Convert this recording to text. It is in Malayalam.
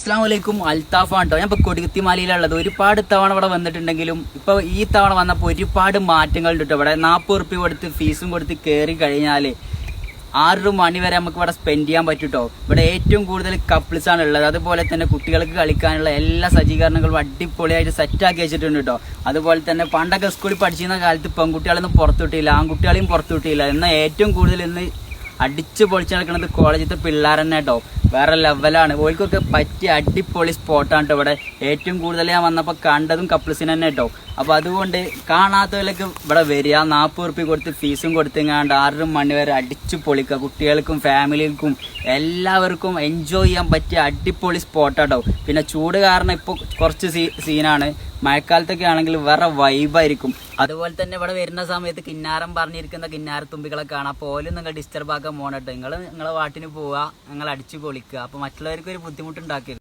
അസ്സലാമലൈക്കും അൽത്താഫാണ് കേട്ടോ. ഞാൻ ഇപ്പോൾ കൊടികുത്തിമാലിയിലുള്ളത്. ഒരുപാട് തവണ ഇവിടെ വന്നിട്ടുണ്ടെങ്കിലും ഇപ്പോൾ ഈ തവണ വന്നപ്പോൾ ഒരുപാട് മാറ്റങ്ങളുണ്ട് കേട്ടോ. ഇവിടെ 40 ഉറുപ്പ്യ കൊടുത്ത് ഫീസും കൊടുത്ത് കയറി കഴിഞ്ഞാൽ 6 മണി വരെ നമുക്ക് ഇവിടെ സ്പെൻഡ് ചെയ്യാൻ പറ്റും കേട്ടോ. ഇവിടെ ഏറ്റവും കൂടുതൽ കപ്പിൾസാണ് ഉള്ളത്. അതുപോലെ തന്നെ കുട്ടികൾക്ക് കളിക്കാനുള്ള എല്ലാ സജ്ജീകരണങ്ങളും അടിപൊളിയായിട്ട് സെറ്റാക്കി വെച്ചിട്ടുണ്ട് കേട്ടോ. അതുപോലെ തന്നെ പണ്ടൊക്കെ സ്കൂളിൽ പഠിച്ചിരുന്ന കാലത്ത് പെൺകുട്ടികളൊന്നും പുറത്തു വിട്ടില്ല, ആൺകുട്ടികളെയും പുറത്തു വിട്ടില്ല. എന്നാൽ ഏറ്റവും കൂടുതൽ ഇന്ന് അടിച്ച് പൊളിച്ച് നടക്കുന്നത് കോളേജിലത്തെ പിള്ളേർ തന്നെ കേട്ടോ. വേറെ ലെവലാണ്. ഓൽക്കൊക്കെ പറ്റിയ അടിപൊളി സ്പോട്ടാണ് കേട്ടോ. ഇവിടെ ഏറ്റവും കൂടുതൽ ഞാൻ വന്നപ്പോൾ കണ്ടതും കപ്പിൾസിന് തന്നെ കേട്ടോ. അപ്പോൾ അതുകൊണ്ട് കാണാത്തവരൊക്കെ ഇവിടെ വരിക, 40 ഉറുപ്പ്യ കൊടുത്ത് ഫീസും കൊടുത്തെങ്ങാണ്ട് 6 മണി വരെ അടിച്ചു പൊളിക്കുക. കുട്ടികൾക്കും ഫാമിലിക്കും എല്ലാവർക്കും എൻജോയ് ചെയ്യാൻ പറ്റിയ അടിപൊളി സ്പോട്ടാട്ടോ. പിന്നെ ചൂട് കാരണം ഇപ്പോൾ കുറച്ച് സീനാണ്. മഴക്കാലത്തൊക്കെ ആണെങ്കിൽ വേറെ വൈബായിരിക്കും. അതുപോലെ തന്നെ ഇവിടെ വരുന്ന സമയത്ത് കിന്നാരം പറഞ്ഞിരിക്കുന്ന കിന്നാരത്തുമ്പികളെ കാണാം. പോലും നിങ്ങൾ ഡിസ്റ്റർബ് ആക്കാൻ പോകണം കേട്ടോ. നിങ്ങളെ വാട്ടിന് പോവുക, നിങ്ങൾ അടിച്ചു പൊളിക്കുക. അപ്പോൾ മറ്റുള്ളവർക്ക് ഒരു ബുദ്ധിമുട്ടുണ്ടാക്കരുത്.